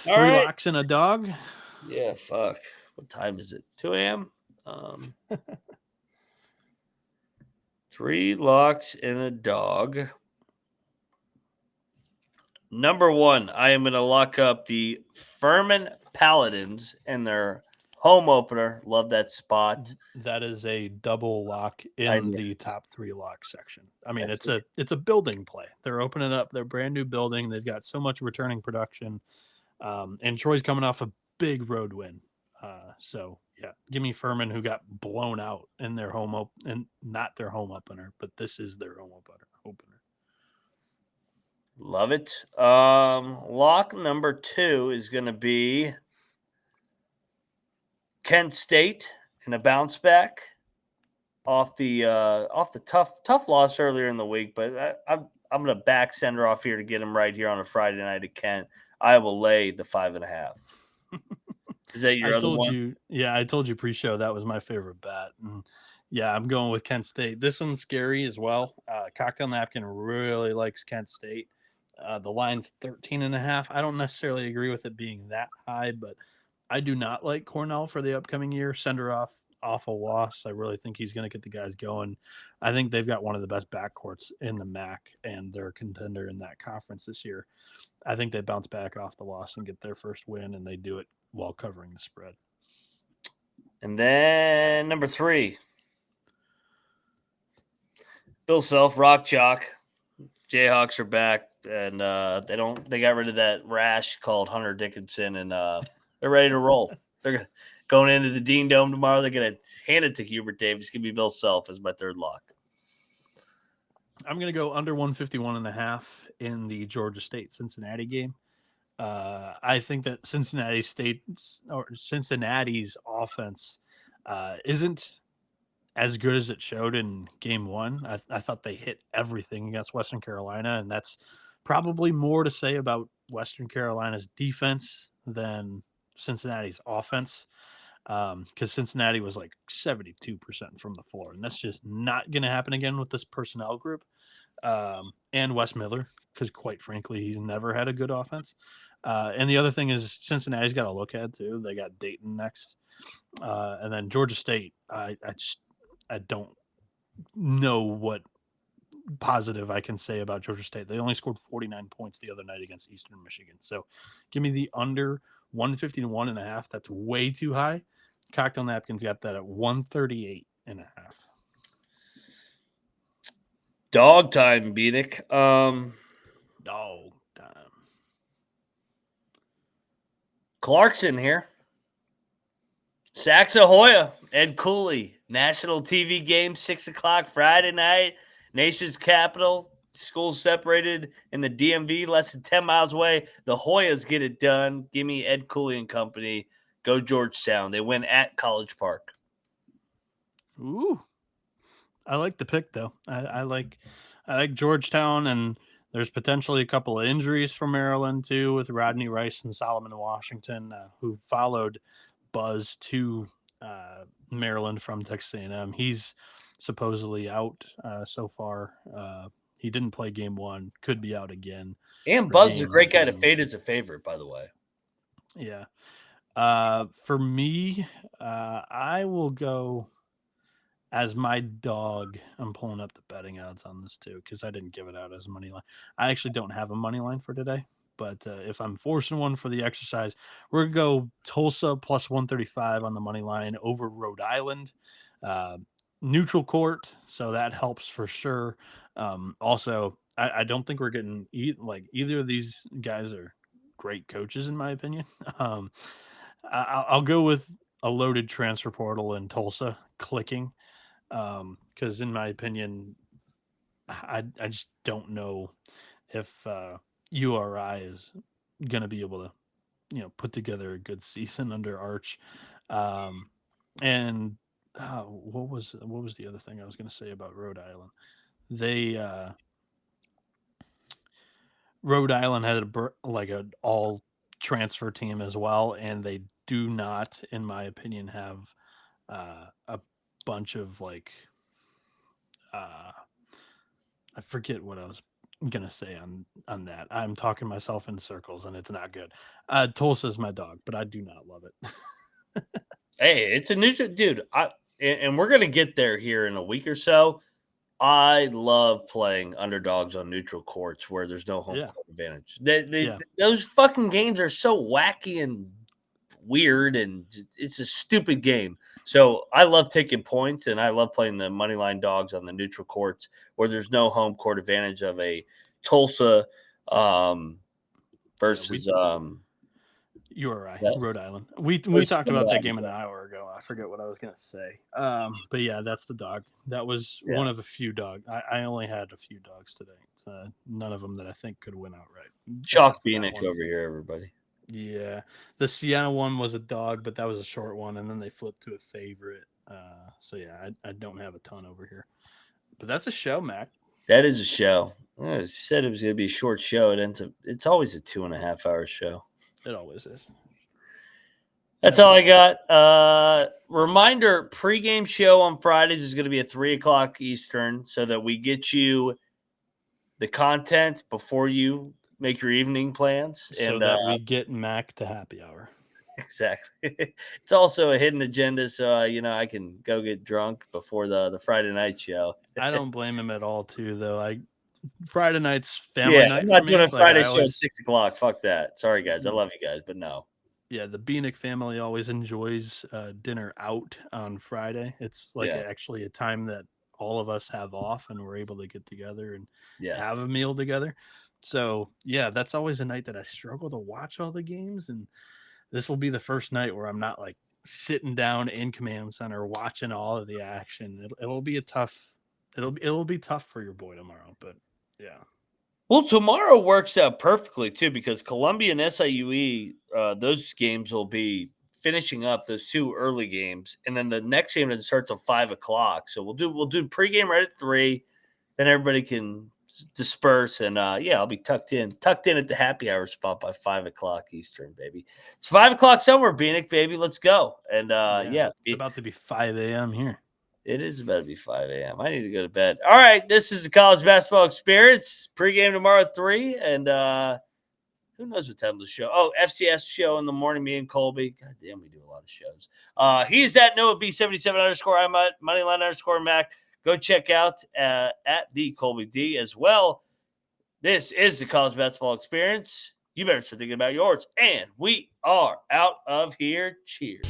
All Three right. locks and a dog. Yeah, fuck. What time is it? 2 a.m.? Um, 3 locks and a dog. Number 1, I am going to lock up the Furman Paladins in their home opener. Love that spot. That is a double lock I in kn the top 3 lock section. I mean, I it's figured. a building play. They're opening up their brand new building. They've got so much returning production, and Troy's coming off a big road win. So yeah, give me Furman, who got blown out in their and not their home opener, but this is their home opener. Love it. Lock number 2 is going to be Kent State in a bounce back off the tough loss earlier in the week, but I'm gonna back sender off here to get him right here on a Friday night at Kent. I will lay the 5.5. Is that I your other told one? you, yeah, I told you pre-show that was my favorite bet, and yeah, I'm going with Kent State. This one's scary as well. Cocktail Napkin really likes Kent State. The line's 13.5. I don't necessarily agree with it being that high, but I do not like Cornell for the upcoming year. Sender off a loss. I really think he's going to get the guys going. I think they've got one of the best backcourts in the MAC, and they're a contender in that conference this year. I think they bounce back off the loss and get their first win, and they do it while covering the spread. And then number 3, Bill Self, Rock Chalk. Jayhawks are back, and they got rid of that rash called Hunter Dickinson, and they're ready to roll. They're going into the Dean Dome tomorrow. They're gonna hand it to Hubert Davis. Give me Bill Self as my third lock. I'm going to go under 151.5 in the Georgia State Cincinnati game. I think that Cincinnati's offense isn't as good as it showed in game one. I thought they hit everything against Western Carolina, and that's probably more to say about Western Carolina's defense than Cincinnati's offense. Because Cincinnati was like 72% from the floor, and that's just not going to happen again with this personnel group. And Wes Miller, because quite frankly, he's never had a good offense. And the other thing is Cincinnati's got to look at too. They got Dayton next, and then Georgia State. I don't know what positive I can say about Georgia State. They only scored 49 points the other night against Eastern Michigan. So give me the under 151.5. That's way too high. Cocktail Napkins got that at 138.5. Dog time, Bieniek. Dog time. Clarkson here. Saxahoya, Ed Cooley, national TV game, 6 o'clock Friday night, nation's capital. Schools separated in the DMV, less than 10 miles away. The Hoyas get it done. Give me Ed Cooley and company. Go Georgetown. They win at College Park. Ooh, I like the pick though. I like Georgetown, and there's potentially a couple of injuries for Maryland too, with Rodney Rice and Solomon Washington, who followed Buzz to Maryland from Texas A&M. He's supposedly out so far. He didn't play game one, could be out again And for Buzz is a game great guy to two. fade as a favorite, by the way. Yeah. For me, I will go as my dog. I'm pulling up the betting odds on this too because I didn't give it out as a money line. I actually don't have a money line for today, but if I'm forcing one for the exercise, we're gonna go Tulsa plus 135 on the money line over Rhode Island. Uh, Neutral court, so that helps for sure. Also, I don't think we're getting like either of these guys are great coaches in my opinion. Um, I'll go with a loaded transfer portal in Tulsa clicking because in my opinion, I just don't know if URI is going to be able to put together a good season under Arch. Um, and what was the other thing I was going to say about Rhode Island? They Rhode Island had like an all transfer team as well, and they do not, in my opinion, have a bunch of like uh, I forget what I was gonna say on that. I'm talking myself in circles, and it's not good. Tulsa's my dog, but I do not love it. Hey, it's a new dude. And we're gonna get there here in a week or so. I love playing underdogs on neutral courts where there's no home Yeah. court advantage. Yeah. Those fucking games are so wacky and weird, and it's a stupid game. So I love taking points, and I love playing the money line dogs on the neutral courts where there's no home court advantage of a Tulsa versus You were right, that, Rhode Island. We talked about that game an hour ago. I forget what I was gonna say. But yeah, that's the dog. That was one of a few dogs. I only had a few dogs today. None of them that I think could win outright. Chalk Bieniek over here, everybody. Yeah, the Sienna one was a dog, but that was a short one, and then they flipped to a favorite. So yeah, I don't have a ton over here, but that's a show, Mac. That is a show. I said it was going to be a short show. It's always a 2.5 hour show. It always is. That's all I got. Reminder, pregame show on Fridays is going to be at 3 o'clock Eastern so that we get you the content before you make your evening plans. So that we get Mac to happy hour. Exactly. It's also a hidden agenda, so I can go get drunk before the Friday night show. I don't blame him at all, too. Though Friday night's family night. I'm not for doing me. a Friday show at 6 o'clock. Fuck that. Sorry, guys. I love you guys, but no. Yeah, the Bieniek family always enjoys dinner out on Friday. It's actually a time that all of us have off, and we're able to get together and have a meal together. So yeah, that's always a night that I struggle to watch all the games, and this will be the first night where I'm not like sitting down in command center watching all of the action. It'll be it'll be tough for your boy tomorrow, but yeah. Well, tomorrow works out perfectly too because Columbia and SIUE, those games will be finishing up those two early games, and then the next game that starts at 5 o'clock. So we'll do pregame right at 3, then everybody can disperse, and I'll be tucked in at the happy hour spot by 5 o'clock Eastern, baby. It's 5 o'clock somewhere, Bieniek, baby. Let's go. And it's about to be 5 a.m. here. It is about to be 5 a.m. I need to go to bed. All right, this is the college basketball experience. Pregame tomorrow at 3, and who knows what time of the show? Oh, FCS show in the morning, me and Colby. God damn, we do a lot of shows. He's at Noah B77_. I'm at Moneyline_Mac. Go check out at the Colby D as well. This is the college basketball experience. You better start thinking about yours. And we are out of here. Cheers.